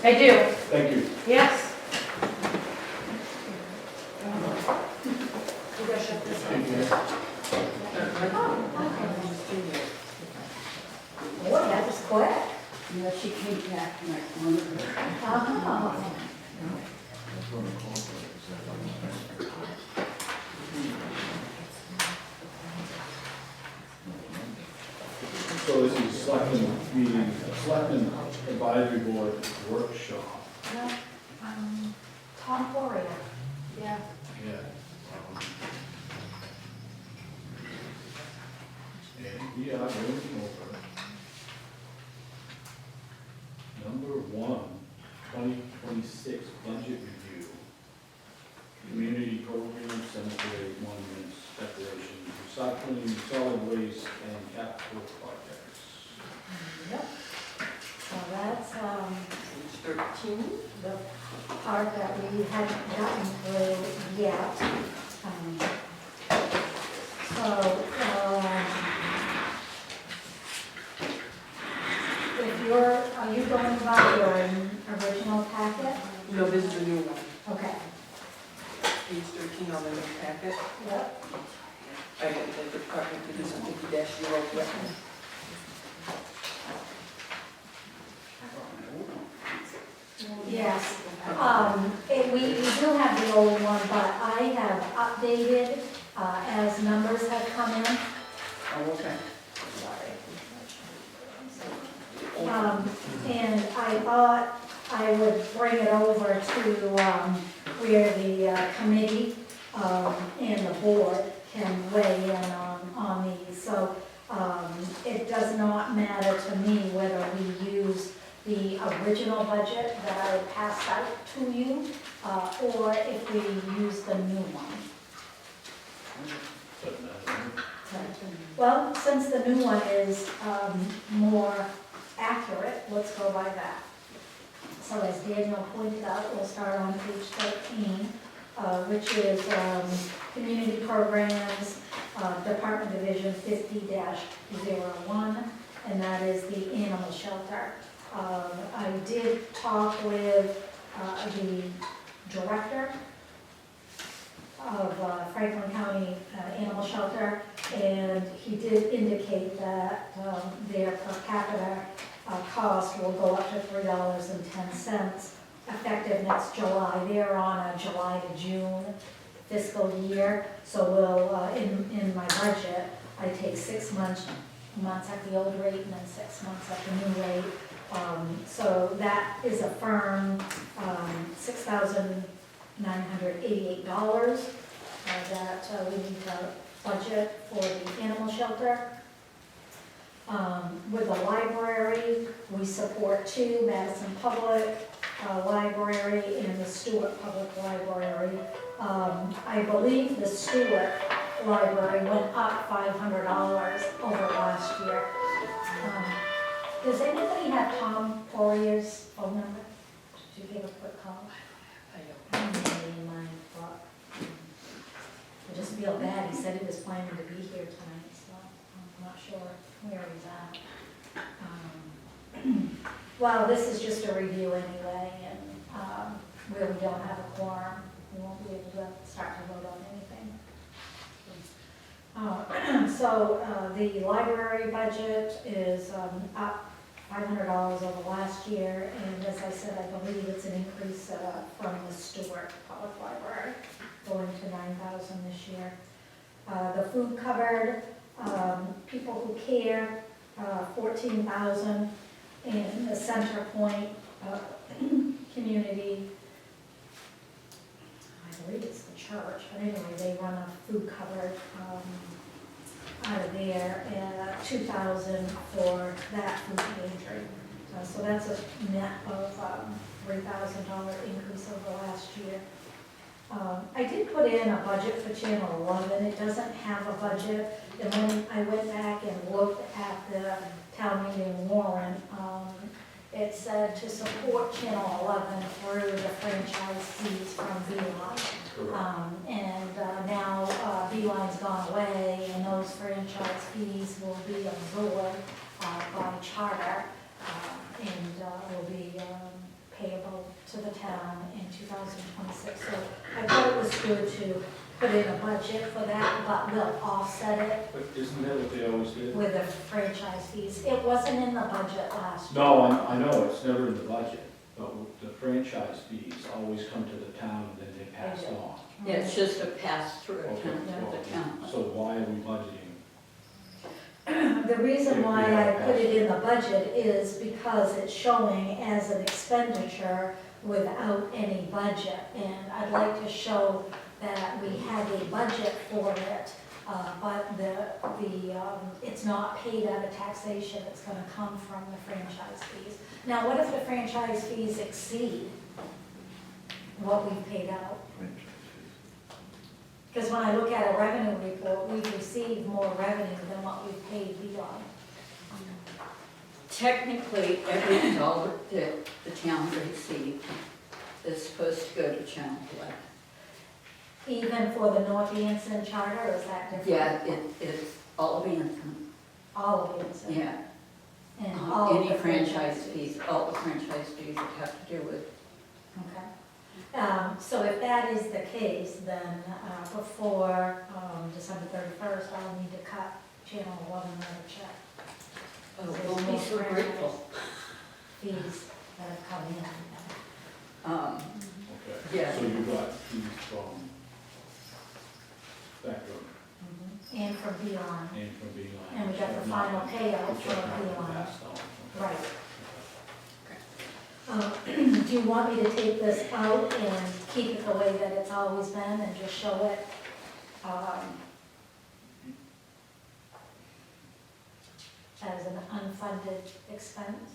I do, Thank you. yes. You gotta shut this Thank you. Boy, that was quick. Yeah, she came back and I cornered her. Oh. So this is Selectmen meeting, Selectmen Advisory Board workshop. No, Tom Poria. Yeah. Yeah. And we are going over number 2026 budget review. Community program, cemetery monuments, decorations, recycling, solid waste, and capital projects. Yep. So that's, Page 13. the part that we hadn't gotten through yet. If you're, are you going by your original packet? No, this is the new one. Okay. Page 13 on the new packet. Yep. I got the department to do some 50-0 correctly. Yes. We do have the old one, but I have updated as numbers have come in. Oh, okay. And I thought I would bring it over to where the committee and the board can weigh in on these. So it does not matter to me whether we use the original budget that I passed out to you or if we use the new one. Doesn't matter. Well, since the new one is more accurate, let's go by that. So as Daniel pointed out, we'll start on page 13, which is community programs, Department Division 50-01, and that is the animal shelter. I did talk with the director of Franklin County Animal Shelter, and he did indicate that their per capita cost will go up to $3.10 effective next July. They're on a July to June fiscal year, so we'll, in my budget, I take 6 months at the old rate and then 6 months at the new rate. So that is a firm $6,988 that we need to budget for the animal shelter. With the library, we support two, Madison Public Library and the Stewart Public Library. I believe the Stewart Library went up $500 over last year. Does anybody have Tom Poirier's phone number? Did you give a quick call? I don't. In my book. I just feel bad, he said he was planning to be here tonight, so I'm not sure where he's at. Well, this is just a review anyway, and where we don't have a quorum, we won't be able to start to vote on anything. So the library budget is up $500 over last year, and as I said, I believe it's an increase from the Stewart Public Library, going to $9,000 this year. The food cupboard, people who care, $14,000, and the Center Point community, I believe it's the church, but anyway, they run a food cupboard out of there, $2,000 for that food pantry. So that's a net of $3,000 increase over last year. I did put in a budget for Channel 11. It doesn't have a budget. And when I went back and looked at the town meeting warrant, it said to support Channel 11 through the franchise fees from Beeline. Now Beeline's gone away, and those franchise fees will be absorbed by charter and will be payable to the town in 2026. So I thought it was good to put in a budget for that, but we'll offset it But isn't that what they always do? with the franchise fees. It wasn't in the budget last year. No, I know, it's never in the budget, but the franchise fees always come to the town and then they pass do. on. Yeah, it's just a pass-through Okay, account to the town. so why are we budgeting? The reason why I put it in the budget is because it's showing as an expenditure without any budget. And I'd like to show that we had a budget for it, but it's not paid out of taxation, it's gonna come from the franchise fees. Now, what if the franchise fees exceed what we've paid out? Because when I look at a revenue report, we've received more revenue than what we've paid beyond. Technically, every dollar that the town received is supposed to go to child life. Even for the North Anson charter, or is that different? Yeah, it's all of Anson, All of Anson? yeah. And all of Any the franchise fees, all the franchise fees that have to do with, Okay. So if that is the case, then before December 31st, I'll need to cut Channel 11 another check. oh, we'll be so grateful. Fees that have come in. Okay. Yeah. So you got fees from Spectrum And from Beyond. and from Beeline. And we got the which have final not- payout which have from not been Beeline. passed on. Okay. Right. Do you want me to take this out and keep it the way that it's always been and just show it? As an unfunded expense?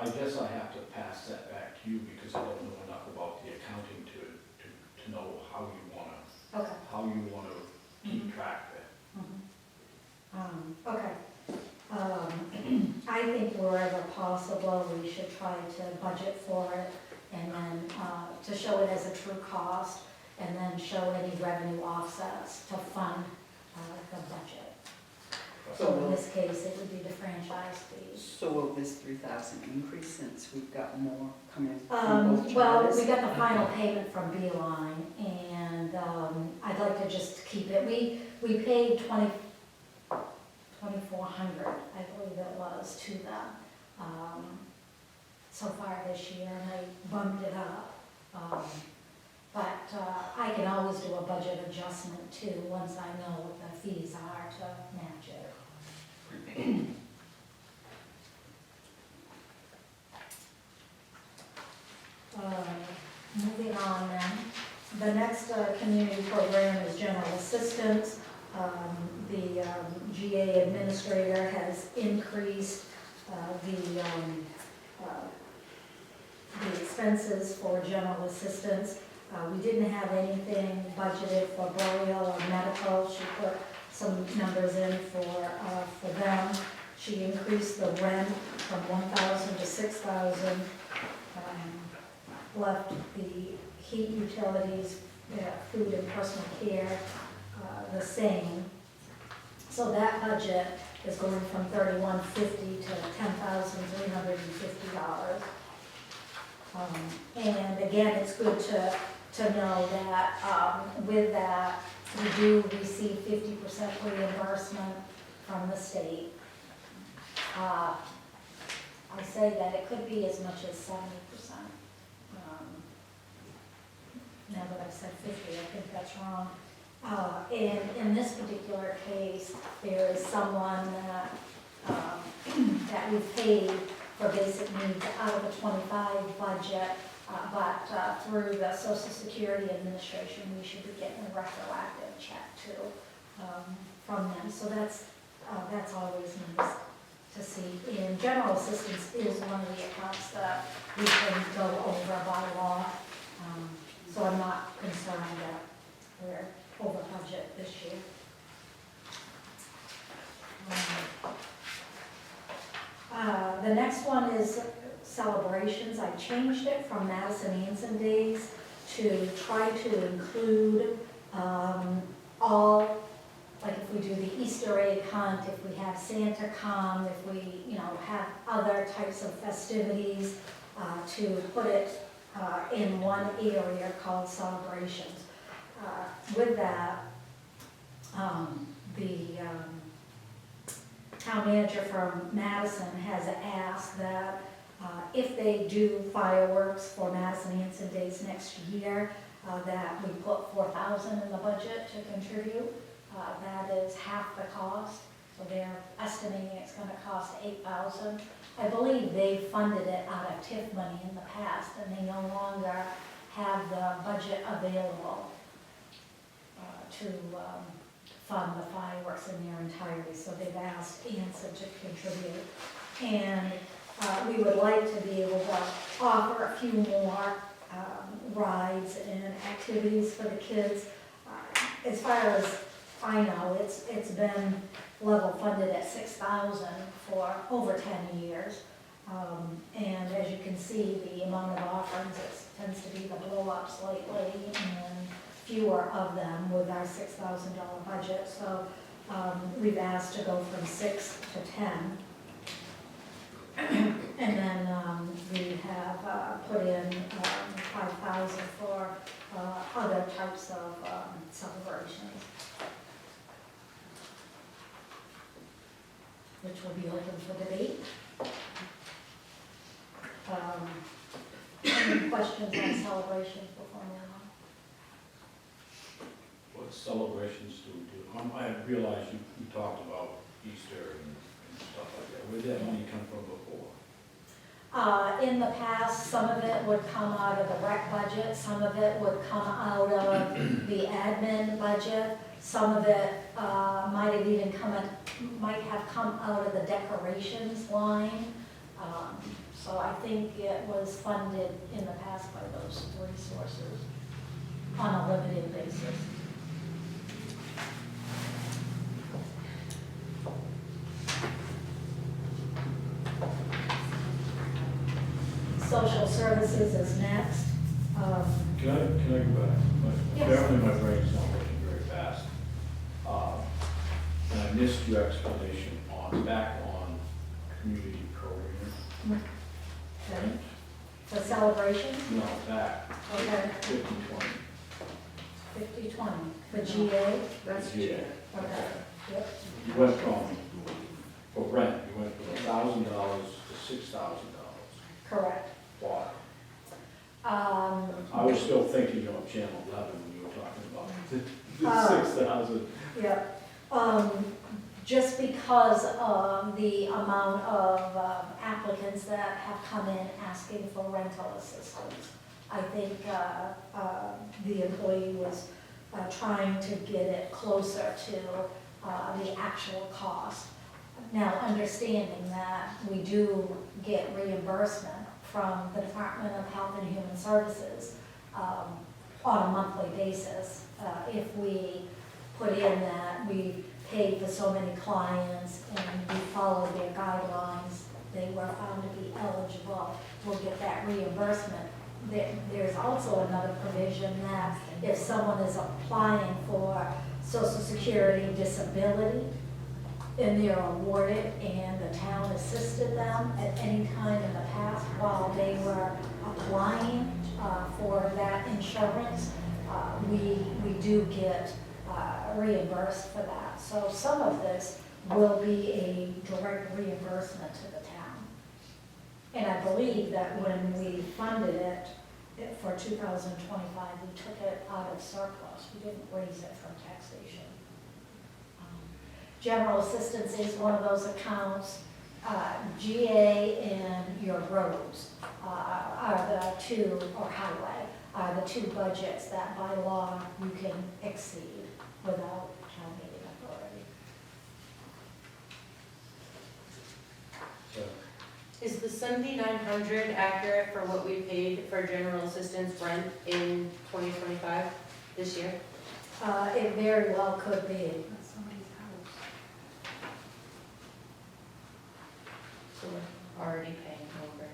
I guess I have to pass that back to you because I don't know enough about the accounting to know how you wanna keep track of it. Okay. I think wherever possible, we should try to budget for it and then to show it as a true cost and then show any revenue offsets to fund the budget. So in this case, it would be the franchise fees. So will this 3,000 increase since we've got more coming from both Well, charters? we got the final payment from Beeline, and I'd like to just keep it. We paid $2,400, I believe it was, to them so far this year, and I bumped it up. But I can always do a budget adjustment too, once I know what the fees are to match it. Moving on then, the next community program is general assistance. The GA administrator has increased the expenses for general assistance. We didn't have anything budgeted for burial or medical. She put some numbers in for them. She increased the rent from 1,000 to 6,000. Left the heat, utilities, food and personal care the same. So that budget is going from $3,150 to $10,350. And again, it's good to know that with that, we do receive 50% reimbursement from the state. I say that it could be as much as 70%. Now that I've said 50, I think that's wrong. And in this particular case, there is someone that we've paid for basic needs out of the 25 budget, but through the Social Security Administration, we should be getting a retroactive check too from them. So that's always nice to see. And general assistance is one of the accounts that we can go over by law. So I'm not concerned that we're over budget this year. The next one is celebrations. I changed it from Madison Anson Days to try to include all, like if we do the Easter egg hunt, if we have Santa come, if we, have other types of festivities, to put it in one area called celebrations. With that, the town manager from Madison has asked that if they do fireworks for Madison Anson Days next year, that we put $4,000 in the budget to contribute. That is half the cost, so they're estimating it's gonna cost $8,000. I believe they funded it out of TIF money in the past, and they no longer have the budget available to fund the fireworks in their entirety, so they've asked Anson to contribute. And we would like to be able to offer a few more rides and activities for the kids. As far as I know, it's been level funded at $6,000 for over 10 years. And as you can see, the amount of offerings, it tends to be the blow-ups lately, and fewer of them with our $6,000 budget. So we've asked to go from 6 to 10. And then we have put in $5,000 for other types of celebrations, which will be open for debate. Any questions on celebrations before we move on? What celebrations do we do? I realize you talked about Easter and stuff like that. Where did that money come from before? In the past, some of it would come out of the rec budget, some of it would come out of the admin budget, some of it might have come out of the decorations line. So I think it was funded in the past by those three sources on a limited basis. Social services is next. Can I go back? Yes. Apparently my brain's not working very fast. And I missed your explanation back on community programming. Okay. For celebrations? No, back. Okay. 50/20. 50/20. For GA? That's Yeah. Okay. Yep. You went from, for rent, you went from $1,000 to $6,000. Correct. Why? Um, I was still thinking of Channel 11 when you were talking about the 6,000. Yeah, just because of the amount of applicants that have come in asking for rental assistance. I think the employee was trying to get it closer to the actual cost. Now, understanding that we do get reimbursement from the Department of Health and Human Services on a monthly basis. If we put in that we paid for so many clients and we followed their guidelines, they were found to be eligible, we'll get that reimbursement. There's also another provision that if someone is applying for Social Security disability, and they're awarded, and the town assisted them at any time in the past while they were applying for that insurance, we do get reimbursed for that. So some of this will be a direct reimbursement to the town. And I believe that when we funded it for 2025, we took it out of surplus. We didn't raise it from taxation. General assistance is one of those accounts. GA and your roads are the two, or highway, are the two budgets that by law you can exceed without town meeting authority. So, Is the 7,900 accurate for what we paid for general assistance rent in 2025, this year? It very well could be. That's somebody's house. So we're already paying over.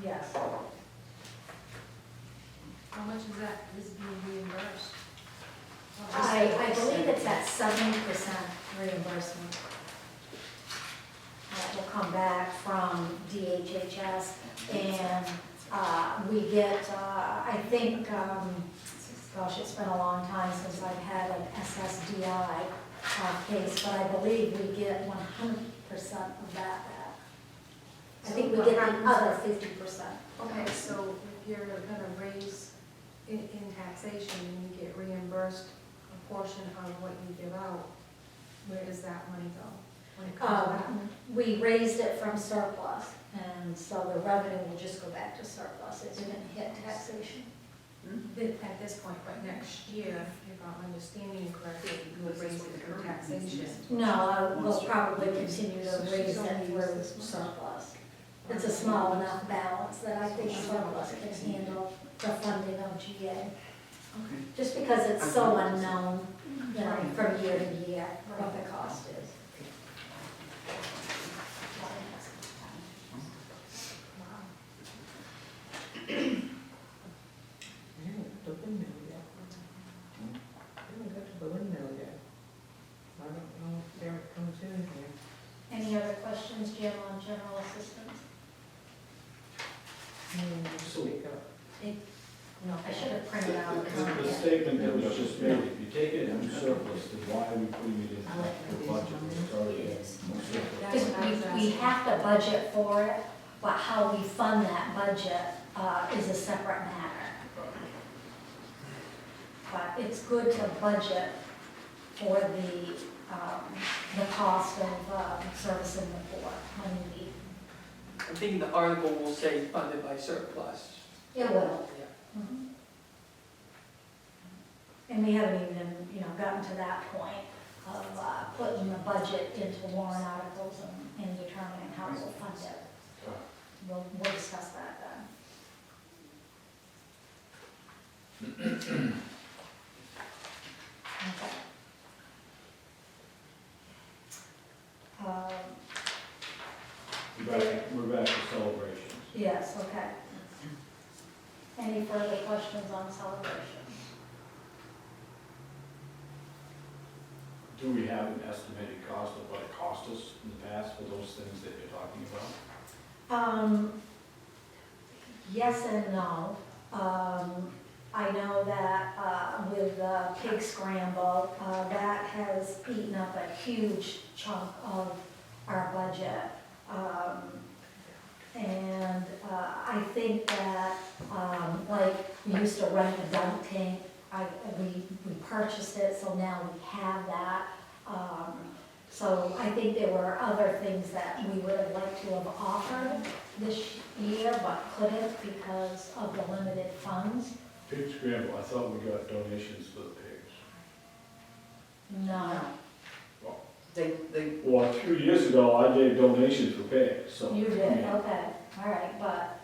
Yes. How much is that is being reimbursed? I believe it's at 70% reimbursement. That will come back from DHHS, and we get, I think, gosh, it's been a long time since I've had an SSDI case, but I believe we get 100% of that back. I think we get the other 50%. Okay, so if you're gonna raise in taxation and you get reimbursed a portion of what you give out, where does that money go when it comes back? We raised it from surplus, and so the revenue will just go back to surplus. It didn't hit taxation. At this point, but next year, if I'm understanding you correctly, you will raise it through taxation. No, we'll probably continue to raise it through surplus. It's a small enough balance that I think surplus can handle the funding of GA. Okay. Just because it's so unknown, you know, from year to year, what the cost is. The windmill yet. We haven't got to the windmill yet. I don't know if there it comes in here. Any other questions, Jim, on general assistance? Speak up. No, I should have printed out. The statement that was just made, if you take it into surplus, then why are we putting it in the budget? It's already in surplus. Because we have to budget for it, but how we fund that budget is a separate matter. But it's good to budget for the cost of servicing the poor when you need. I think the article will say funded by surplus. It will. Yeah. Mhm. And we haven't even, you know, gotten to that point of putting the budget into warrant articles and determining how we'll fund it. We'll discuss that then. Okay. We're back to celebrations. Yes, okay. Any further questions on celebrations? Do we have an estimated cost of what it cost us in the past for those things that you're talking about? Yes and no. I know that with the pig scramble, that has eaten up a huge chunk of our budget. And I think that, like, we used to rent a dunk tank. We purchased it, so now we have that. So I think there were other things that we would have liked to have offered this year, but couldn't because of the limited funds. Pig scramble, I thought we got donations for the pigs. No, Well, 2 years ago, I gave donations for pigs, so. you did, okay, all right, but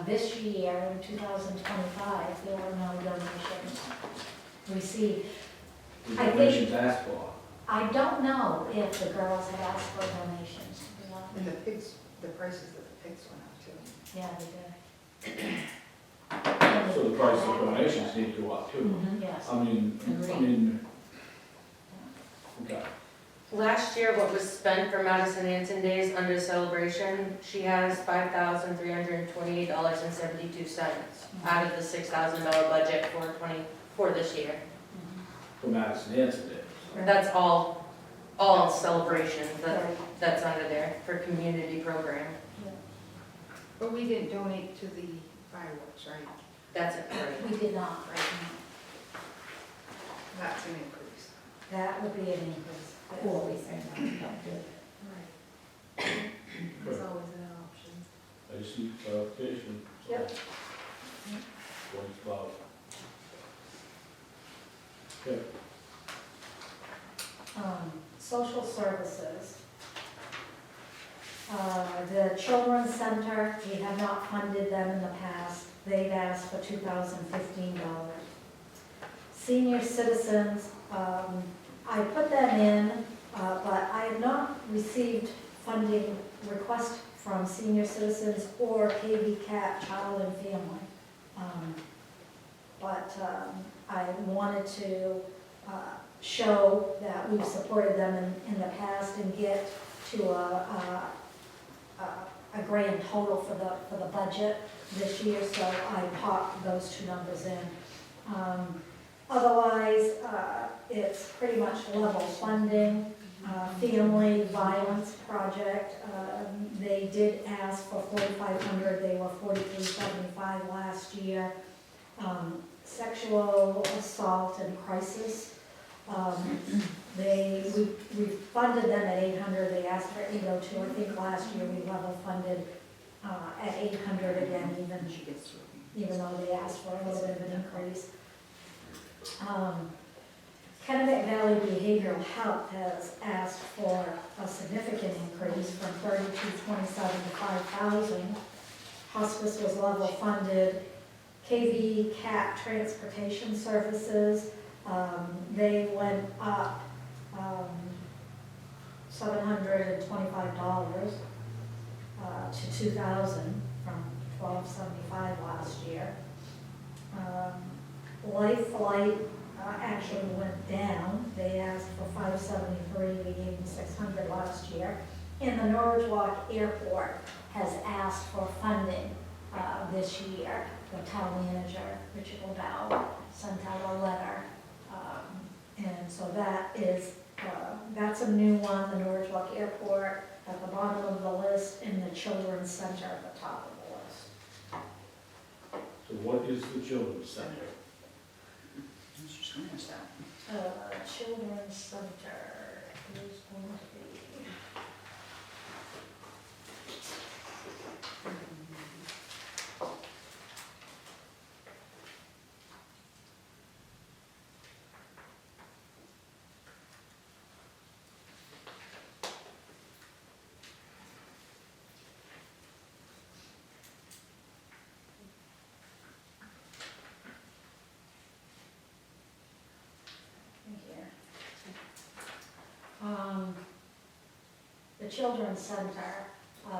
this year, in 2025, there were no donations received. The I think- donations asked for. I don't know if the girls had asked for donations, to be honest. And the prices of the pigs went up too. Yeah, they did. So the price of donations need to go up too. Mhm, yes. Okay. Last year, what was spent for Madison Anson Days under celebration, she has $5,328.72 out of the $6,000 budget for this year. For Madison Anson Day. That's all celebration Right. that's under there for community program. But we didn't donate to the fireworks, right? That's it, right? We did not, right? That's an increase. That would be an increase. Or we say no, not good. Right. There's always an option. I just need clarification. Yep. Points about. Okay. Social services. The Children's Center, we have not funded them in the past. They've asked for $2,015. Senior Citizens, I put them in, but I have not received funding request from Senior Citizens or KV CAP, Child and Family. But I wanted to show that we've supported them in the past and get to a grand total for the budget this year, so I popped those two numbers in. Otherwise, it's pretty much level funding. Family violence project, they did ask for 4,500, they were 4,375 last year. Sexual assault and crisis, we funded them at 800, they asked for 802. I think last year we level funded at 800 again, even though they asked for a little bit of an increase. Kennebec Valley Behavioral Health has asked for a significant increase from 3,227 to 5,000. Hospice was level funded. KV CAT Transportation Services, they went up $725 to 2,000 from 1,275 last year. Life Flight actually went down. They asked for 573, we gave them 600 last year. And the Norwich Walk Airport has asked for funding this year. The town manager, Richard O'Dowd, sent out a letter. And so that is, that's a new one, the Norwich Walk Airport at the bottom of the list, and the Children's Center at the top of the list. So what is the Children's Center? Children's Center is going to be. The Children's Center.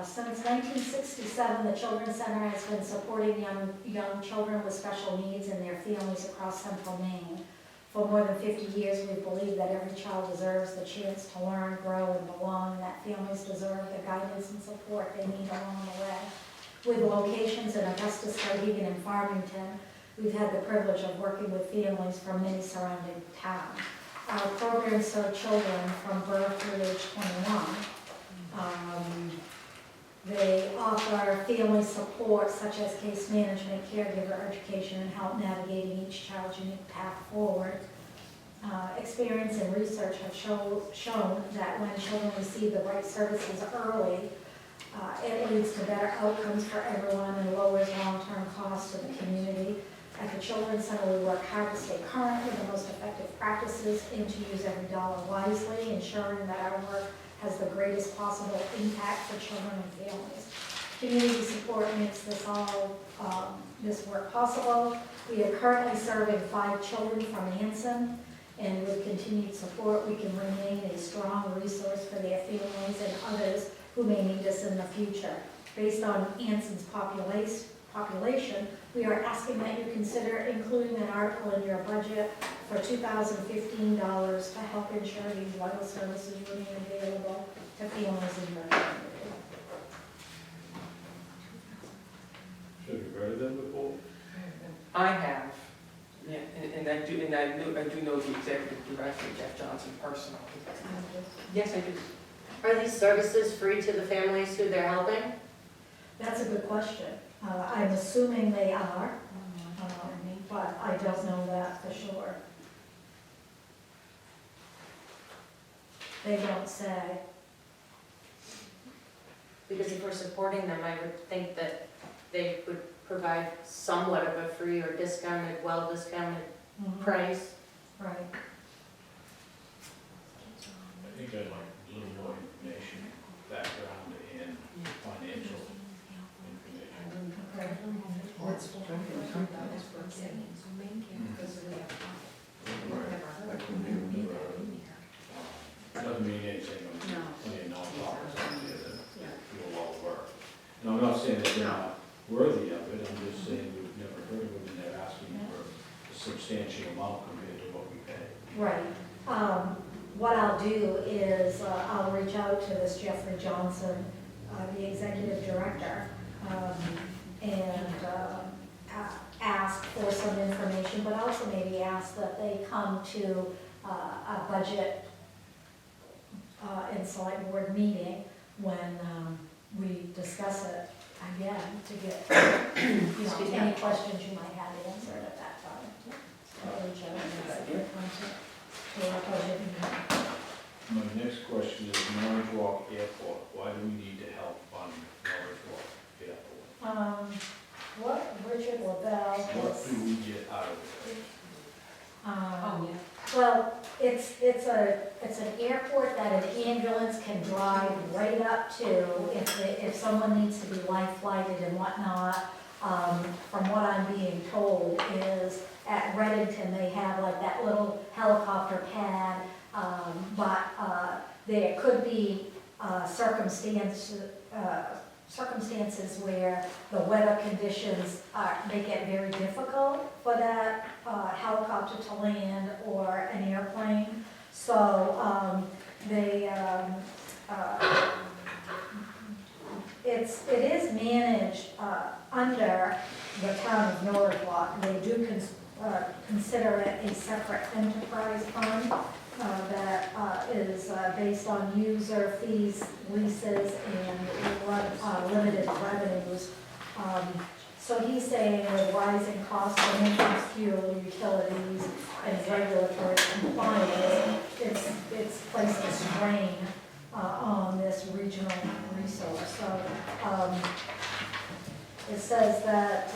Since 1967, the Children's Center has been supporting young children with special needs and their families across central Maine. For more than 50 years, we've believed that every child deserves the chance to learn, grow, and belong, and that families deserve the guidance and support they need along the way. With locations in Augusta, Skowhegan, and Farmington, we've had the privilege of working with families from many surrounding towns. Our programs serve children from birth through age 21. They offer family support such as case management, caregiver education, and help navigating each child's unique path forward. Experience and research have shown that when children receive the right services early, it leads to better outcomes for everyone and lowers long-term costs to the community. At the Children's Center, we work hard to stay current with the most effective practices and to use every dollar wisely, ensuring that our work has the greatest possible impact for children and families. Community support makes this work possible. We are currently serving 5 children from Anson, and with continued support, we can remain a strong resource for their families and others who may need us in the future. Based on Anson's population, we are asking that you consider including an article in your budget for $2,015 to help ensure these vital services remain available to families in your community. Have you heard of them before? I have, yeah, and I do know the executive director, Jeff Johnson, personally. Yes, I do. Are these services free to the families who they're helping? That's a good question. I'm assuming they are, but I don't know that for sure. They don't say. Because if we're supporting them, I would think that they would provide somewhat of a free or discounted, well-discounted price. Right. I think I'd like a little more information, background and financial information. Doesn't mean anything, plenty of nonprofits out there that do a lot of work. And I'm not saying that they're not worthy of it, I'm just saying we've never heard of them and they're asking for a substantial amount compared to what we pay. Right. What I'll do is, I'll reach out to this Jeffrey Johnson, the executive director, and ask for some information, but also maybe ask that they come to a budget and select board meeting when we discuss it again to get, any questions you might have answered at that time. So I'll reach out and ask for contact for our budget meeting. My next question is Norwich Walk Airport. Why do we need to help fund Norwich Walk Airport? What Richard LaBelle What is, do we get out of it? yeah. well, it's an airport that an ambulance can drive right up to if someone needs to be life flighted and whatnot. From what I'm being told is at Reddington, they have like that little helicopter pad, but there could be circumstances where the weather conditions make it very difficult for that helicopter to land or an airplane. So it is managed under the town of Norwich. They do consider it a separate enterprise fund that is based on user fees, leases, and limited revenues. So he's saying with rising costs of maintenance, fuel, utilities, and regulatory compliance, it's placed a strain on this regional resource. So it says that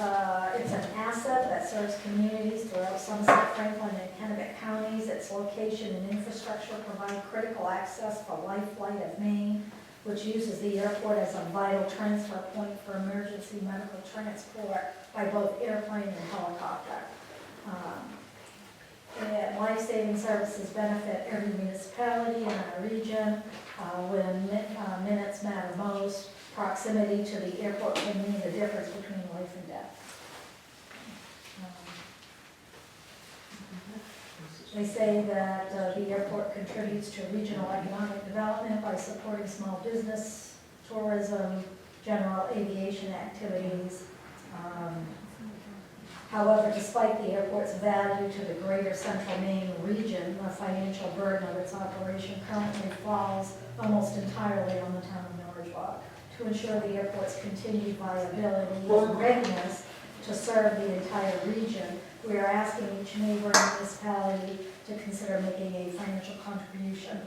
it's an asset that serves communities throughout Somerset, Franklin, and Kennebec counties. Its location and infrastructure provide critical access for Life Flight of Maine, which uses the airport as a vital transfer point for emergency medical transport by both airplane and helicopter. And life-saving services benefit every municipality in our region. When minutes matter most, proximity to the airport can mean the difference between life and death. They say that the airport contributes to regional economic development by supporting small business, tourism, general aviation activities. However, despite the airport's value to the greater central Maine region, the financial burden of its operation currently falls almost entirely on the town of Norwich. To ensure the airport's continued viability and readiness to serve the entire region, we are asking each neighboring municipality to consider making a financial contribution.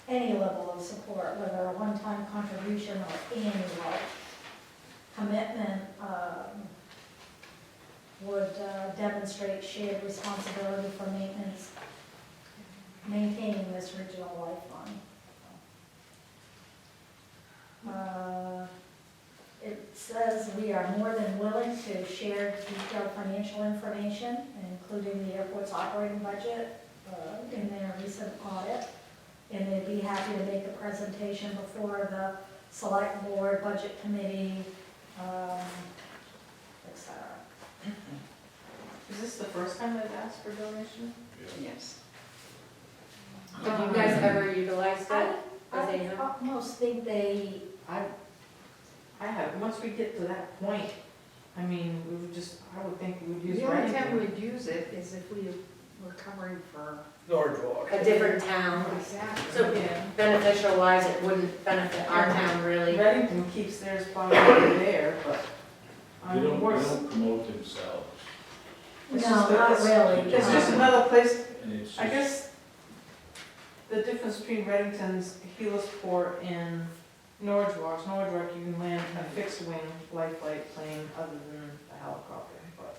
Any level of support, whether a one-time contribution or annual commitment, would demonstrate shared responsibility for maintaining this regional lifeline. It says we are more than willing to share detailed financial information, including the airport's operating budget in their recent audit, and they'd be happy to make a presentation before the select board, budget committee, etc. Is this the first time they've asked for donation? Yes. Have you guys ever utilized that? I almost think they, I have, once we get to that point, I mean, we would just, I would think we would use The only time Reddington. we'd use it is if we were covering for. Norwich Walk. A different town. Exactly. So beneficial wise, it wouldn't benefit our town really. Reddington keeps theirs probably over there, but. They don't promote themselves, It's no, just not that really. It's just another place, and it's I just, guess, the difference between Reddington's Helisport and Norwich Walk, you can land a fixed wing life flight plane other than a helicopter, but.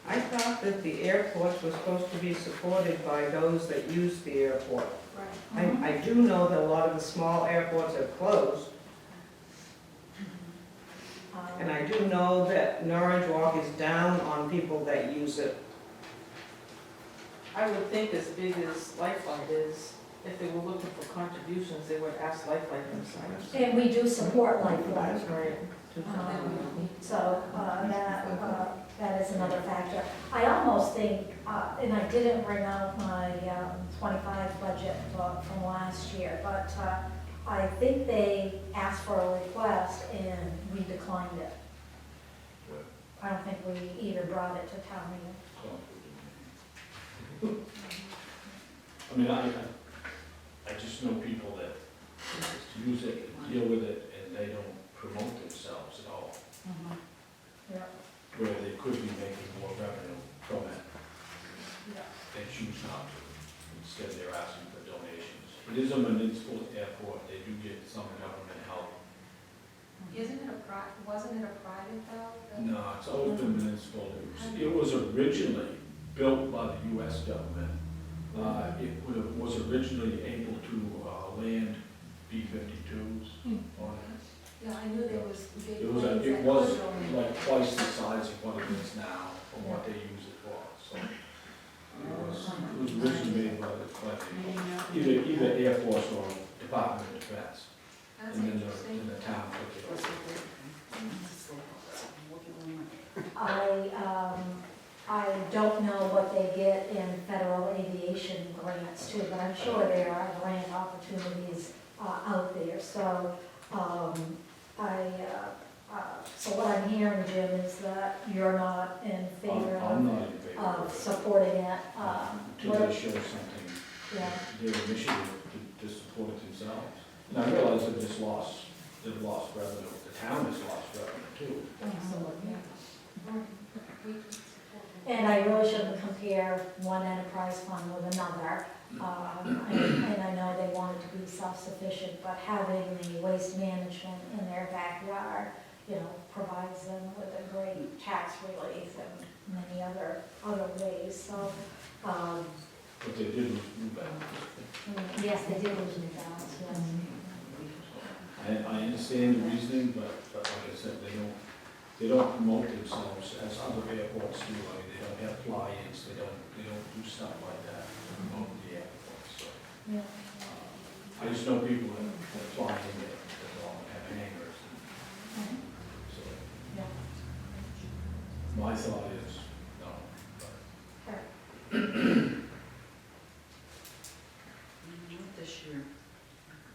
I thought that the airports were supposed to be supported by those that use the airport. Right. I do know that a lot of the small airports have closed, and I do know that Norwich Walk is down on people that use it. I would think as big as Lifeline is, if they were looking for contributions, they would ask Lifeline themselves. And we do support Lifeline. Right. So that is another factor. I almost think, and I didn't bring out my 25 budget from last year, but I think they asked for a request and we declined it. I don't think we even brought it to town meeting. I mean, I just know people that use it, deal with it, and they don't promote themselves at all, Yeah. where they could be making more revenue from it. Yeah. They choose not to. Instead, they're asking for donations. It is a municipal airport, they do get some government help. Isn't it wasn't it a private though? No, it's always been municipal. It was originally built by the US government. It was originally able to land B-52s on it. Yeah, I knew there was big It was, planes it that was could go in. like twice the size of what it is now, from what they use it for, so. It was originally made by either Air Force or Department of Defense, That's and then interesting. the town took it over. I don't know what they get in federal aviation grants too, but I'm sure there are grant opportunities out there. So, so what I'm hearing, Jim, is that you're not in favor I'm not in favor of of it, supporting it. until they show something, Yeah. their initiative to support it themselves. And I realize they've lost revenue, the town has lost revenue too. And I really shouldn't compare one enterprise fund with another. And I know they want it to be self-sufficient, but having the waste management in their backyard, provides them with a great tax relief and many other ways, so. But they did move back. Yes, they did lose new balance, yes. I understand the reasoning, but like I said, they don't promote themselves as other airports do. I mean, they don't have fly-ins, they don't do stuff like that to promote the airports, so. Yeah. I just know people that fly in there, that all have hangars, and so. Yeah. My thought is, no, but Not this year.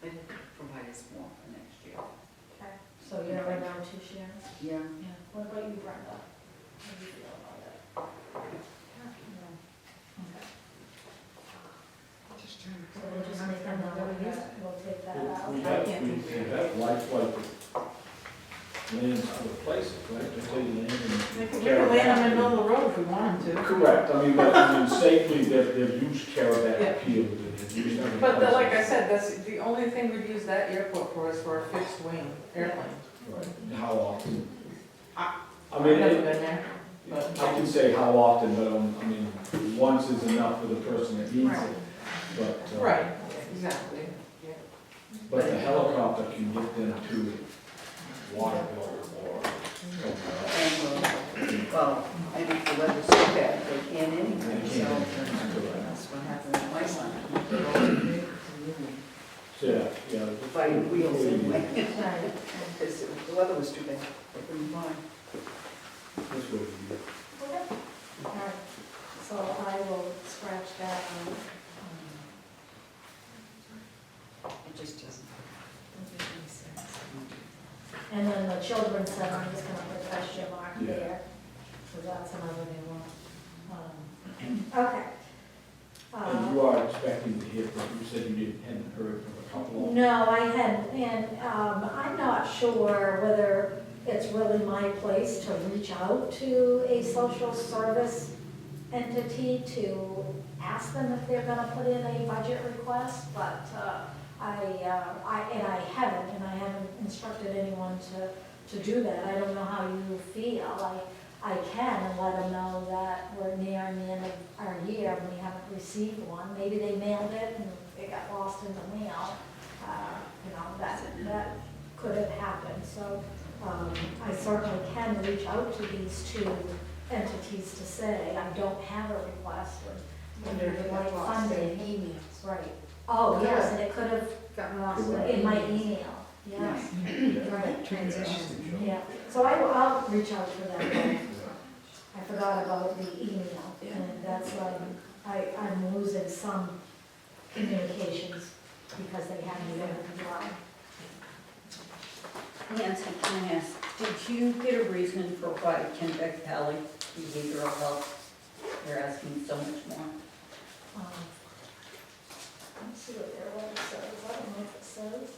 They will provide us more for next year. Okay, so you're right now 2 shares? Yeah. Yeah. What about you, Brenda? How do you feel about it? Yeah. Okay. So we'll just make a note of it, we'll take that out. we have lifelike lands other places, right? Just say land We in can land them in the middle of the road if we want them to. Correct, I mean, safely, they've used Caravan Yeah. Appeal, they've used every. But place. like I said, that's the only thing we'd use that airport for is for a fixed wing airplane. Right, and how often? I I've mean, never been there. I can say how often, but, I mean, once is enough for the person that needs it, but. Right, exactly. But the helicopter can get them to Waterville or. Well, maybe if the weather's so bad, they can't anyway, They so can't. that's what happened in my son. So, yeah. Fighting wheels anyway, Right. because the weather was too bad, they couldn't fly. This way we Okay. All right, so I will scratch that out. It just doesn't make any sense. And then the children's center, I'm just gonna put a question mark Yeah. there, so that's another new one. Okay. And you are expecting to hear from, you said you hadn't heard from a couple of. No, I hadn't, and I'm not sure whether it's really my place to reach out to a social service entity to ask them if they're gonna put in a budget request, but I haven't instructed anyone to do that. I don't know how you feel. I can and let them know that we're nearing the end of our year and we haven't received one. Maybe they mailed it and it got lost in the mail. That could have happened. So I certainly can reach out to these 2 entities to say, I don't have a request, and you would like funding. Emails. Right. Oh, yes, and it could have Got lost in my email, yes. Yeah. Right. Transition. Yeah, So I'll reach out to them. I forgot about the email, and that's, I'm losing some communications because they have me in the line. Nancy, can I ask, did you get a reason for why Kennebec Valley Behavioral Health, they're asking so much more? Let's see what their web says, I don't know if it says.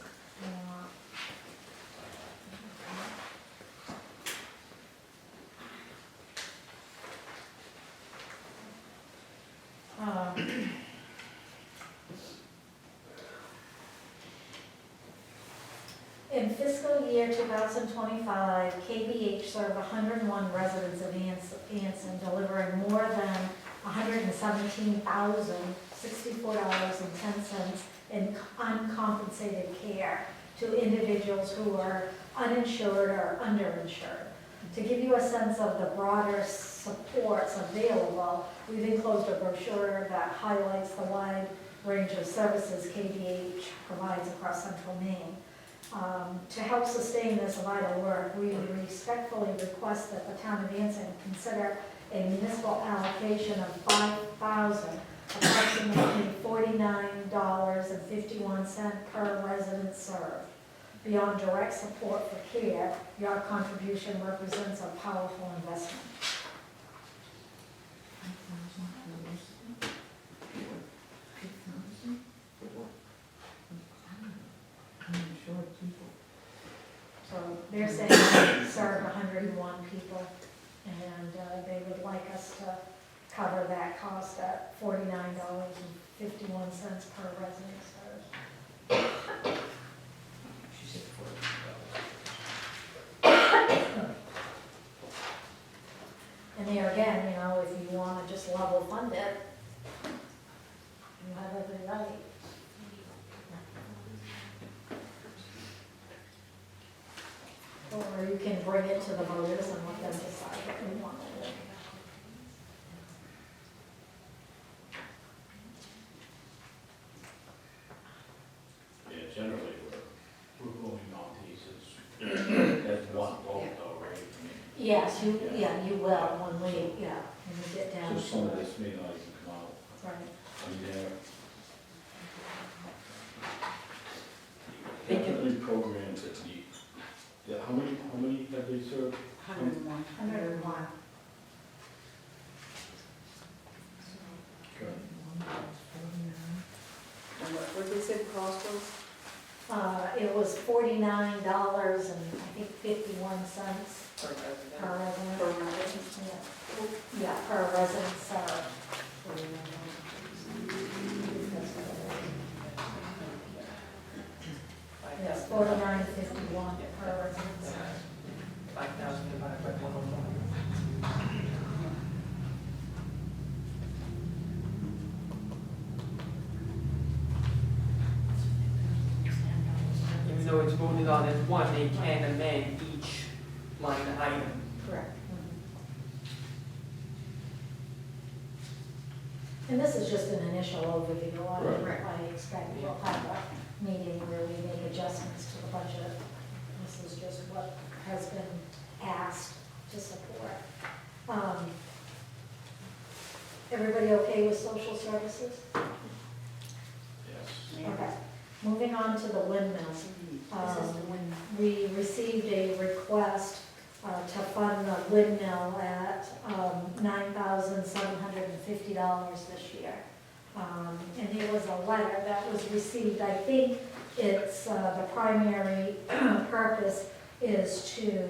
In fiscal year 2025, KBH served 101 residents of Anson, delivering more than $117,064.10 in uncompensated care to individuals who are uninsured or underinsured. To give you a sense of the broader supports available, we've enclosed a brochure that highlights the wide range of services KBH provides across central Maine. To help sustain this vital work, we respectfully request that the town of Anson consider a municipal allocation of $5,000, approximately $49.51 per resident served. Beyond direct support for care, your contribution represents a powerful investment. So they're saying they serve 101 people, and they would like us to cover that cost at $49.51 per resident served. She said And there again, you know, if you want to just level fund it, you have every right. Or you can bring it to the voters and let them decide what they want to do. Yeah, generally, we're voting on these as one vote though, right? I mean, Yes, you will when we get down so some of to it. this may not even come out. Right. I mean, They can- definitely programs that need, yeah, how many have they served? 101. 101. Good. And what did they say the cost was? It was $49 and I think 51 cents Per resident. per resident. Per resident? Yeah, per resident served. Yes, $49.51 per resident served. 5,000 divided by 101. Even though it's voted on as one, they can amend each line item. Correct. And this is just an initial overview. I expect we'll have a meeting where we make adjustments to the budget. This is just what has been asked to support. Everybody okay with social services? Yes. Okay. Moving on to the windmills. This is the windmill. We received a request to fund the windmill at $9,750 this year. And there was a letter that was received. I think it's, the primary purpose is to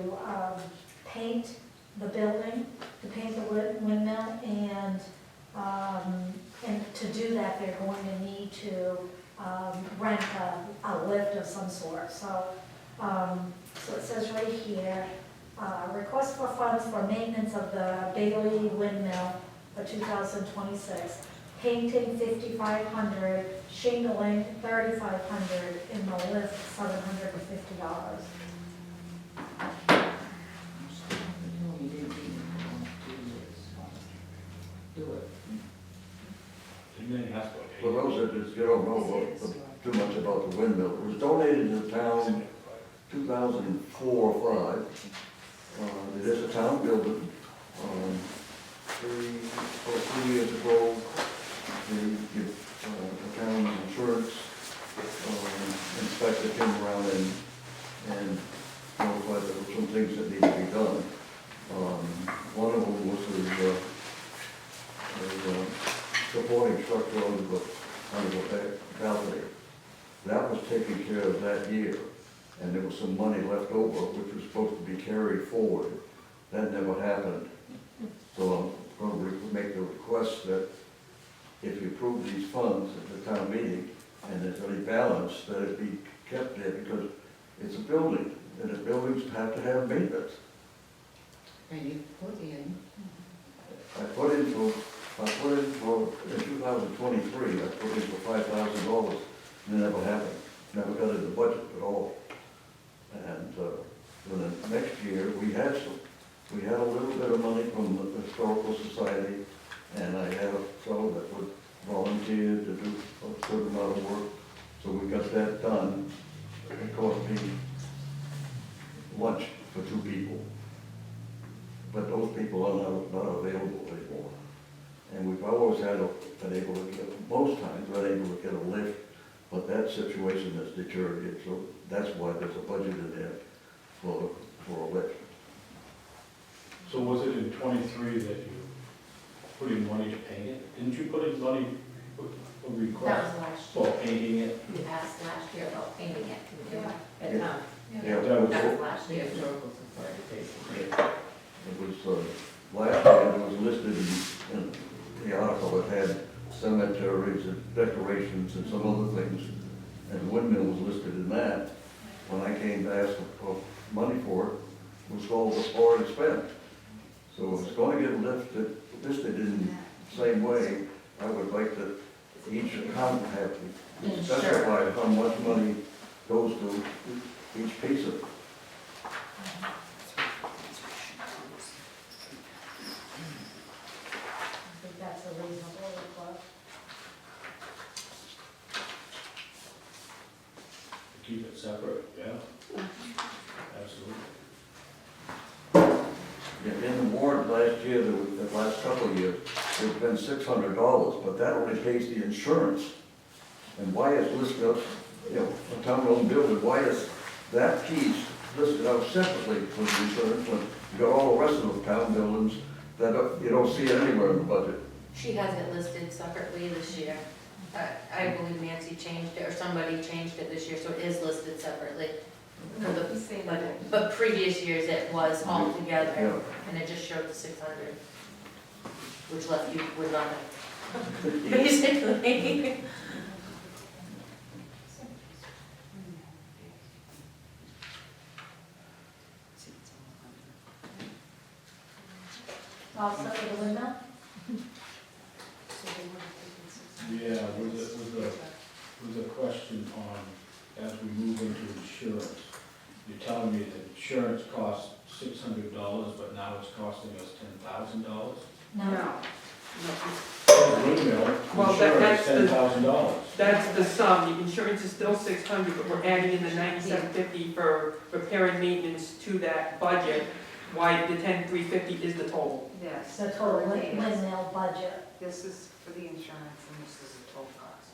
paint the building, to paint the windmill, and to do that, they're going to need to rent a lift of some sort. So it says right here, request for funds for maintenance of the Bailey windmill for 2026. Painting $5,500, shingling $3,500, and the lift $750. You may have to pay. For those that just don't know too much about the windmill, it was donated to the town 2004 or 5. It is a town building. 3 years ago, the town insurance inspector came around and notified there were some things that needed to be done. One of them was the supporting structure under the balcony. That was taken care of that year, and there was some money left over, which was supposed to be carried forward. That never happened. So I'm going to make the request that if you approve these funds at the town meeting, and there's any balance, that it be kept there, because it's a building, and the buildings have to have maintenance. And you put in. I put in in 2023, I put in for $5,000, and it never happened. Never got in the budget at all. And then the next year, we had a little bit of money from the Historical Society, and I had a fellow that would volunteer to do a certain amount of work. So we got that done. It cost me lunch for 2 people. But those people are not available anymore. And we've always been able to get, most times, been able to get a lift, but that situation has deteriorated, so that's why there's a budget in there for a lift. So was it in 23 that you put in money to paint it? Didn't you put in money, a That request was last year. for painting it? We passed last year about painting it. Yeah. Yeah, That was That it. was last year. it was, last year, it was listed in the article that had cemeteries and decorations and some other things, and the windmill was listed in that. When I came to ask for money for it, it was all already spent. So if it's going to get listed in the same way, I would like that each account have to specify how much money goes to each piece of it. I think that's a reasonable request. Keep it separate, yeah. Absolutely. In the warrant last year, the last couple of years, there's been $600, but that only pays the insurance. And why is listed, a town-owned building, why is that piece listed out separately from the insurance when you got all the rest of the town buildings that you don't see it anywhere in the budget? She has it listed separately this year. I believe Nancy changed it, or somebody changed it this year, so it is listed separately. No, he's saying that. But previous years it was all together, Yeah. and it just showed the 600, which left you with nothing, basically. All set with the windmill? Yeah, was a question on, as we move into insurance, you're telling me that insurance costs $600, but now it's costing us $10,000? No. Windmill, Well, insurance, that's the- $10,000. That's the sum, the insurance is still 600, but we're adding in the 9750 for repair and maintenance to that budget. Why the 10350 is the total. Yes. The total windmill budget. This is for the insurance and this is the total cost.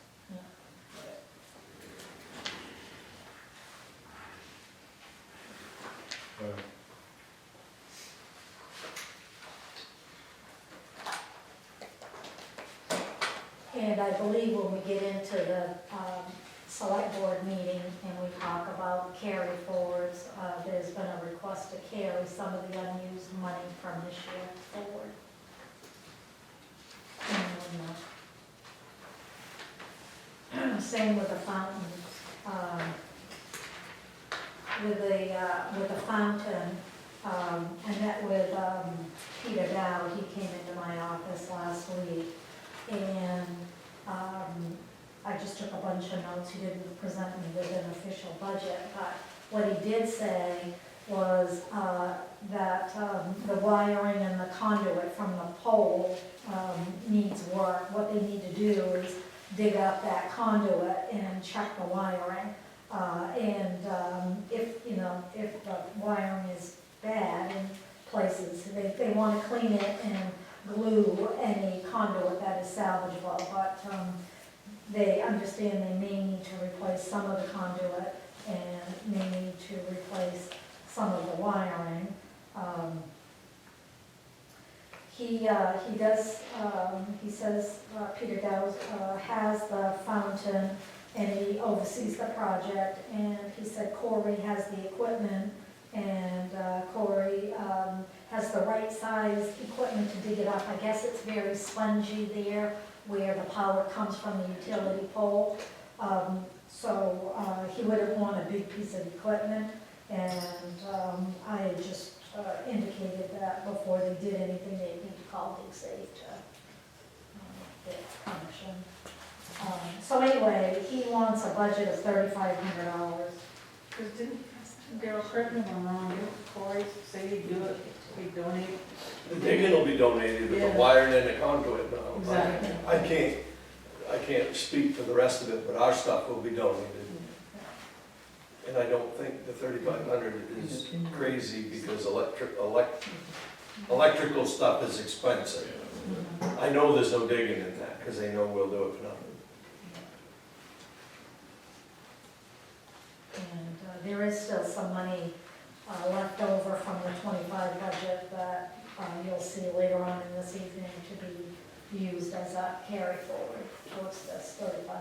And I believe when we get into the select board meeting and we talk about carry forwards, there's been a request to carry some of the unused money from this year forward. And, same with the fountains. With the fountain, I met with Peter Dow. He came into my office last week. And I just took a bunch of notes. He didn't present me with an official budget, but what he did say was that the wiring and the conduit from the pole needs work. What they need to do is dig up that conduit and check the wiring. And if the wiring is bad in places. They want to clean it and glue any conduit that is salvageable, but they understand they may need to replace some of the conduit and may need to replace some of the wiring. He does, he says, Peter Dow's has the fountain and he oversees the project, and he said Corey has the equipment, and Corey has the right size equipment to dig it up. I guess it's very spongy there where the power comes from the utility pole. So he wouldn't want a big piece of equipment, and I had just indicated that before they did anything, they need to call Dig Safe to get permission. So anyway, he wants a budget of $3,500. Because didn't Daryl, correct me if I'm wrong, didn't Corey say he'd do it, he'd donate? The digging will be donated, but the Yeah. wiring and the conduit, no. Exactly. I can't speak for the rest of it, but our stuff will be donated. And I don't think the 3,500 is crazy because electrical stuff is expensive. I know there's no digging in that, because they know we'll do it for nothing. And there is still some money left over from the 25 budget that you'll see later on in this evening to be used as a carry forward towards this $3,500.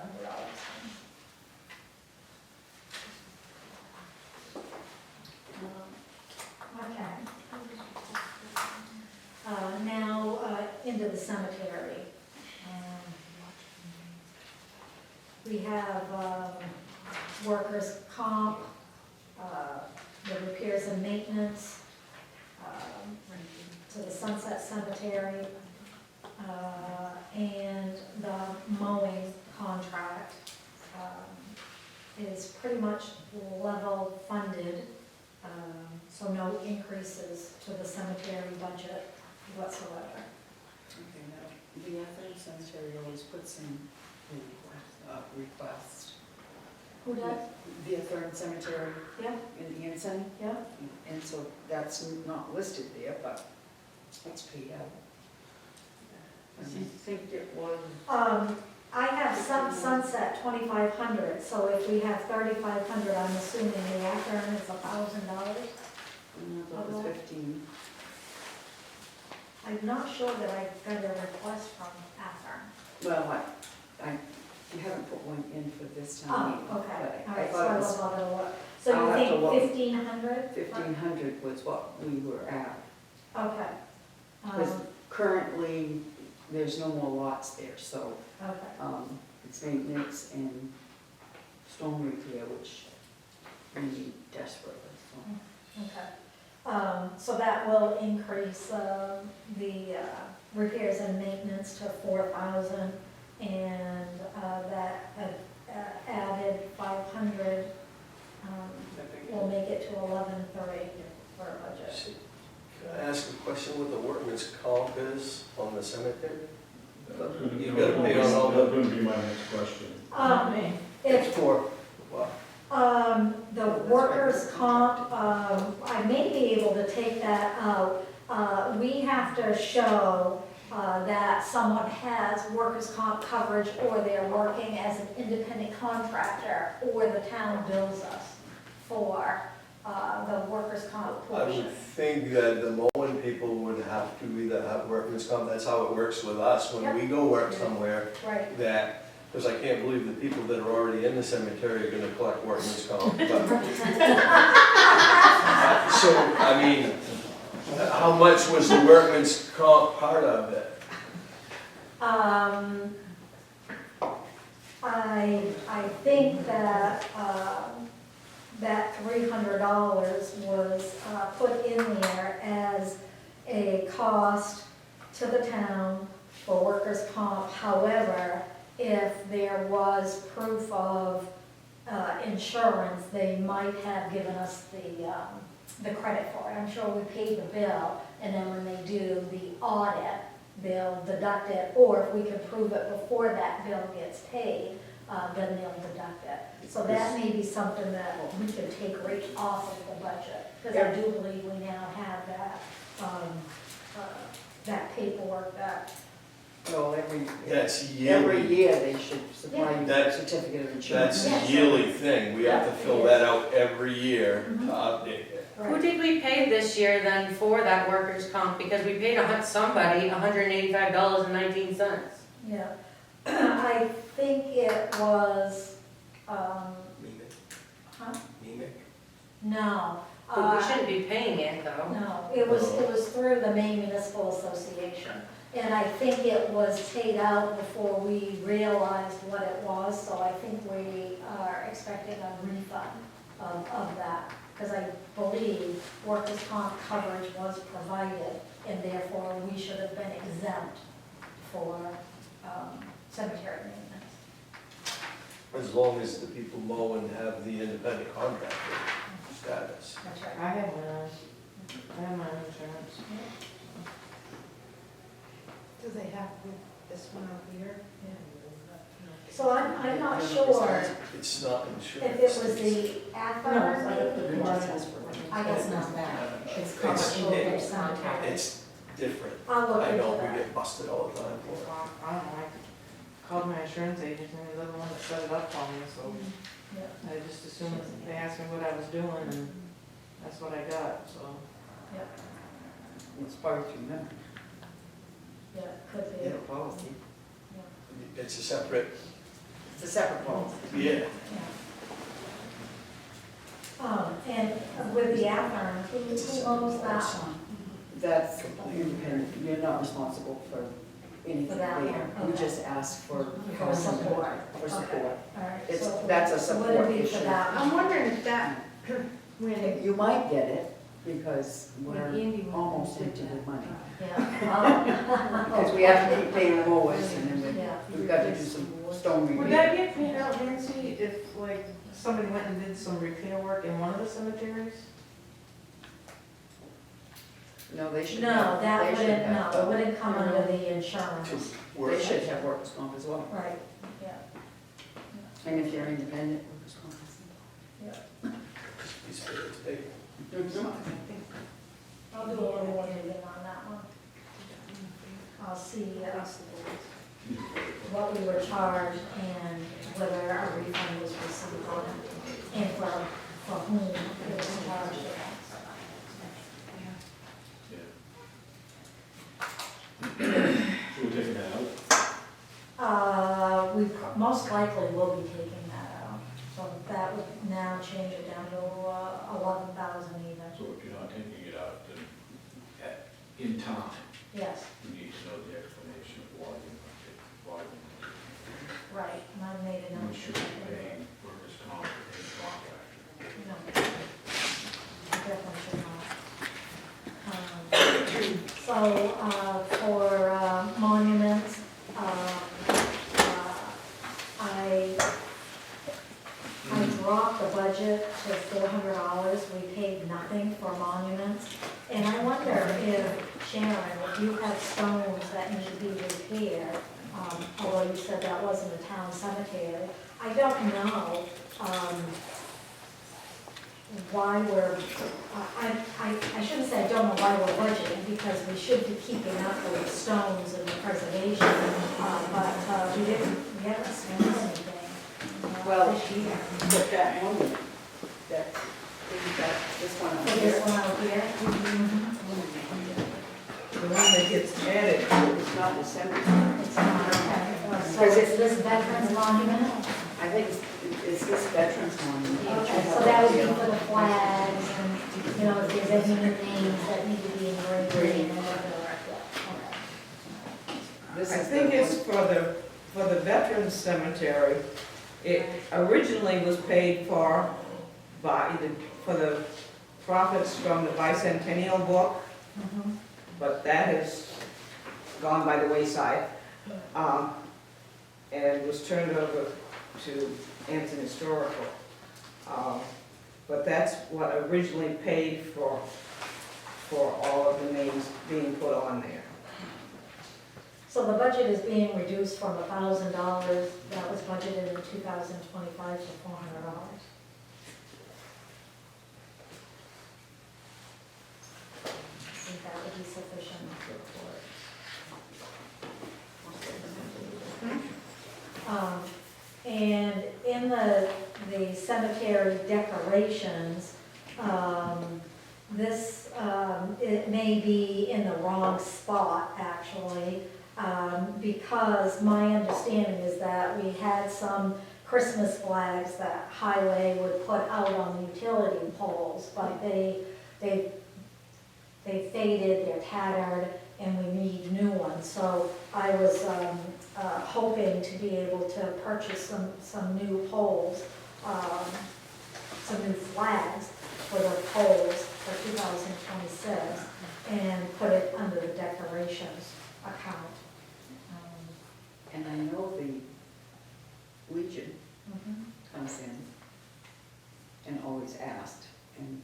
Okay. Now, into the cemetery. We have workers' comp, the repairs and maintenance, to the Sunset Cemetery, and the mowing contract is pretty much level funded, so no increases to the cemetery budget whatsoever. Okay, now, the Anson Cemetery always puts in request. Who does? The Third Cemetery Yeah, in Anson, yeah. and so that's not listed there, but it's paid out. Do you think it was? I have Sunset 2,500, so if we have 3,500, I'm assuming the Akron is $1,000. That was 15. I'm not sure that I got a request from Akron. Well, you haven't put one in for this time meeting. Oh, okay, but all I right, so thought I it will was bother to look. So I'll you have to think look. 1,500? 1,500 was what we were at. Okay. Because currently, there's no more lots there, so Okay. it's maintenance and storm repair, which we need desperately, so. Okay. So that will increase the repairs and maintenance to 4,000, and that added 500 will make it to 11,300 for a budget. Can I ask a question what the workman's comp is on the cemetery? You You gotta pay on all the, That's gonna be my next question. it's If for, what? the workers' comp, I may be able to take that out. We have to show that someone has workers' comp coverage, or they're working as an independent contractor, or the town bills us for the workers' comp I portion. would think that the mowing people would have to either have workman's comp, that's how it works with us when we go work somewhere, Right. that, because I can't believe the people that are already in the cemetery are gonna collect workman's comp. But so, I mean, how much was the workman's comp part of it? I think that, that $300 was put in there as a cost to the town for workers' comp. However, if there was proof of insurance, they might have given us the credit for it. I'm sure we paid the bill, and then when they do the audit, they'll deduct it, or if we can prove it before that bill gets paid, then they'll deduct it. So that may be something that we could take right off of the budget, because I do believe we now have that, that paperwork that, Well, That's every yearly, year they should supply you with a That- certificate of insurance. that's Yeah. a yearly thing, we have to fill that out every year to Mhm. update it. Who right, did we pay this year then for that workers' comp? Because we paid somebody $185.19. yeah. I think it was, Mimic, huh? mimic. No. But we shouldn't be paying it though. No, it was through the Maine Municipal Association. And I think it was paid out before we realized what it was, so I think we are expecting a refund of that. Because I believe workers' comp coverage was provided, and therefore we should have been exempt for cemetery maintenance. As long as the people mow and have the independent contractor status. That's right. I have my own insurance. Do they have this one out here? So I'm not sure It's not insurance. if it was the Athens. It just has for- I guess not that. It's called It's- a local cemetery. It's different. I'll look I into know, we that. get busted all the time for it. I don't know, I called my insurance agent and they're the one that set it up for me, so Yeah. I just assumed they asked me what I was doing and that's what I got, so. It's part of your member, Yeah, it could be. you have a policy. It's a separate, It's a separate policy. yeah. And with the Athens, who owns that one? That's independent, you're not responsible for anything For that there. one, We okay. just ask for. For support. For support. Okay, all right. It's- So that's a would it support be for issue. that I'm one? wondering if that, when You might get it because when we're Andy went almost and into did the that. money. Yeah. Because we have to keep paying the mowers and then Yeah. we've got to do some stone Would repair. that get paid out, Nancy, if like somebody went and did some repair work in one of the cemeteries? No, they should No, have. that they should wouldn't, have- no, it wouldn't come under the insurance. They should have workers' comp as well. Right, yeah, And if you're independent, workers' comp is yeah. He's paid today. involved. I'll do a little more digging on that one. I'll see what we were charged and whether a refund was received on it, and for whom it was charged. So we're taking that out? We most likely will be taking that out, so that would now change it down to 11,000 even, So if you're not taking it out, then in time, yes, we need to know the explanation of why you want it, why right, and I made a note. we should be paying workers' comp for any contractor. No, definitely should not. So, for monuments, I dropped the budget to $400, we paid nothing for monuments. And I wonder if, Sharon, if you have stones that need to be repaired, although you said that wasn't a town cemetery, I don't know, why we're, I shouldn't say I don't know why we're budgeting, because we should be keeping up with the stones and the preservation, but we haven't spent anything Well, this year. But that one, this one For up this here, one out here? The one that gets added, it's not the cemetery. It's not, okay. So it's this veterans monument? I think it's this veterans monument. Okay, so that would be for the flags and, you know, if there's any names that need to be engraved and whatever. Okay. This I is think the it's for the Veterans Cemetery. It originally was paid for for the profits from the bicentennial book, Mhm. but that has gone by the wayside. And it was turned over to Anson Historical. But that's what originally paid for all of the names being put on there. So the budget is being reduced from $1,000 that was budgeted in 2025 to $400. I think that would be sufficient for it. And in the cemetery decorations, this, it may be in the wrong spot, actually, because my understanding is that we had some Christmas flags that highway would put out on the utility poles, but they faded, they're tattered, and we need new ones. So I was hoping to be able to purchase some new poles, some new flags for the poles for 2026 and put it under the decorations account. And I know the Legion comes in and always asked, and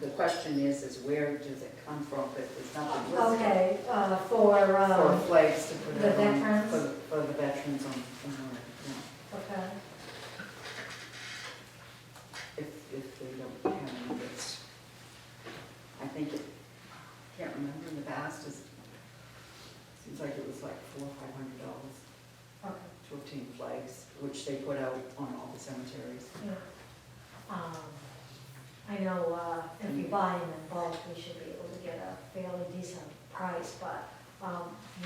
the question is where does it come from, but there's nothing listed. Okay, For flags to put the it on, veterans? for the veterans on, Okay. if they don't have any list. I think it, can't remember in the past, seems like it was like $400 or $500 Okay. to obtain flags, which they put out on all the cemeteries. Yeah. I know if you buy them in bulk, we should be able to get a fairly decent price, but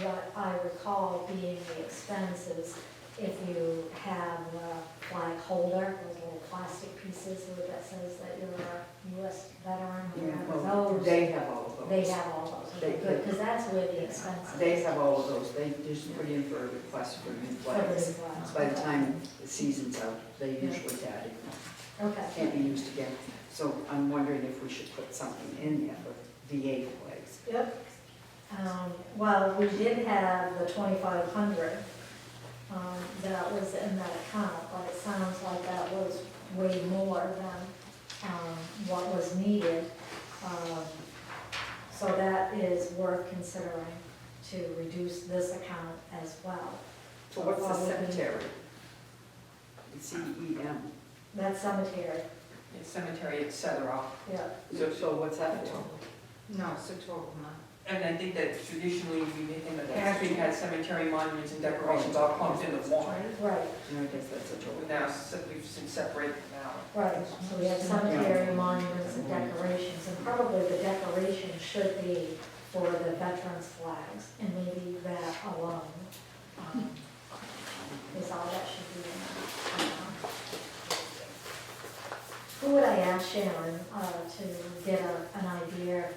what I recall being the expense is if you have a flag holder, those little plastic pieces that says that you're a U.S. veteran, or those. They have all of those. They have all those, okay, They- good, because that's where the expense is. They have all of those, they just put in for a request for new flags. By the time the season's out, they usually daddy, Okay. can't be used again. So I'm wondering if we should put something in there for VA flags. Yep. Well, we did have the 2,500 that was in that account, but it sounds like that was way more than what was needed. So that is worth considering to reduce this account as well. So what's the Well, we can- cemetery? CEM. That's cemetery, It's cemetery, et cetera. yeah. So what's that for? No, it's a total amount. And I think that traditionally, in the past, we've had cemetery monuments and decorations all clumped into one. Right, I guess that's a We've total. now, we've since separated them out. right. So we have cemetery monuments and decorations, and probably the decoration should be for the veterans' flags, and maybe that alone is all that should be in there. Who would I ask, Sharon, to get an idea,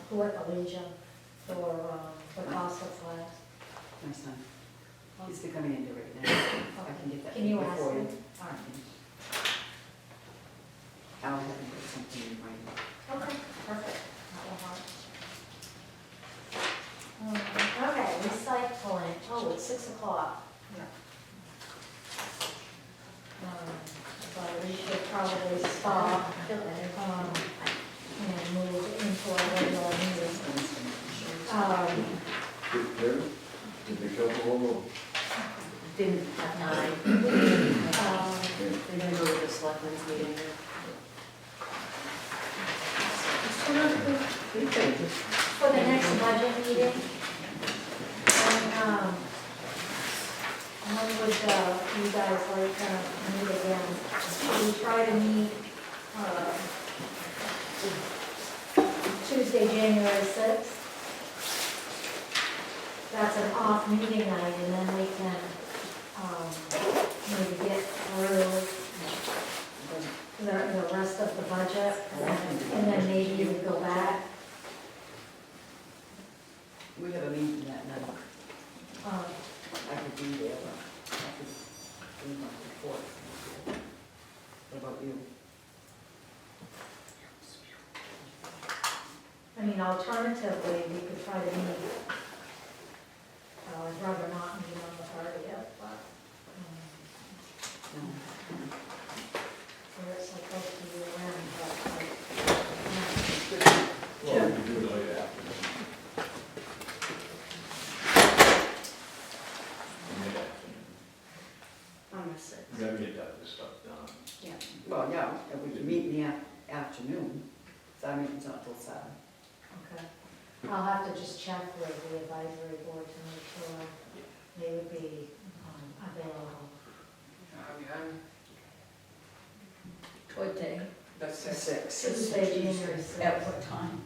who at the Legion for the cost of flags? My son. He's coming into it right now. I can get that Can you ask before you. him? All right. I'll have him put something in writing. Okay, perfect. That will help. Okay, recycling, oh, it's 6 o'clock. So we should probably stop and move into our regular meeting. Did they come over? Didn't have time. They didn't go to the selectmen's meeting. For the next budget meeting, and when would you guys like to meet again? We try to meet Tuesday, January 6th. That's an off meeting night, and then we can maybe get through the rest of the budget, and then maybe you would go back. We have a meeting that night. um, I could be there, but I could do my report. What about you? I mean, alternatively, we could try to meet, I'd rather not meet on the 30th, but No. we're supposed to be around, but Well, we can do it later after. afternoon, so our meeting's not till 7. Okay. I'll have to just check with the advisory board to make sure they would be available. What day? That's Tuesday, January 6th. At what time?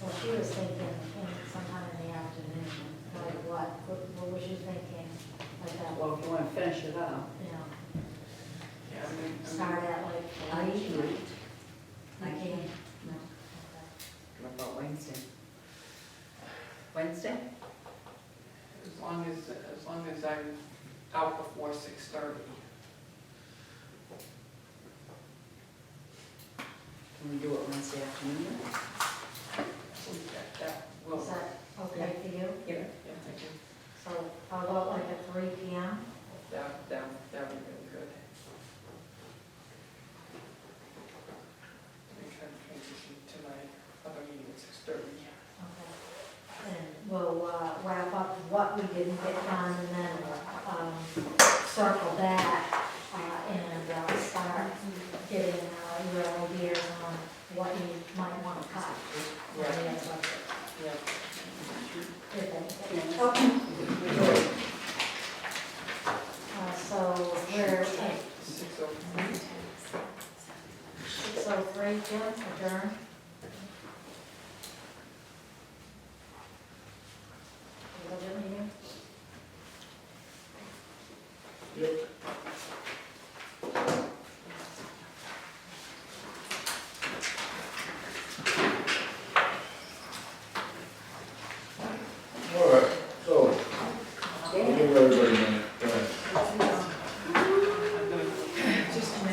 Well, she was thinking sometime in the afternoon, like what was you thinking? Like that, Well, if you want to finish it up, you know, Yeah, start at like I 8? can't. I You can't. No. what about Wednesday? Wednesday? as long as I'm out before 6:30. Can we do it Wednesday afternoon? That will, Is that okay for you? yeah, thank you. So how about like at 3 p.m.? That would be really good. Let me try to transition to my other meeting at 6:30. Okay. And we'll wrap up what we didn't get done and then circle back and start getting your ideas on what you might want to cut. in the budget, Yeah. if anything. Okay. So we're at 6:03. 6:03, Jim, adjourn.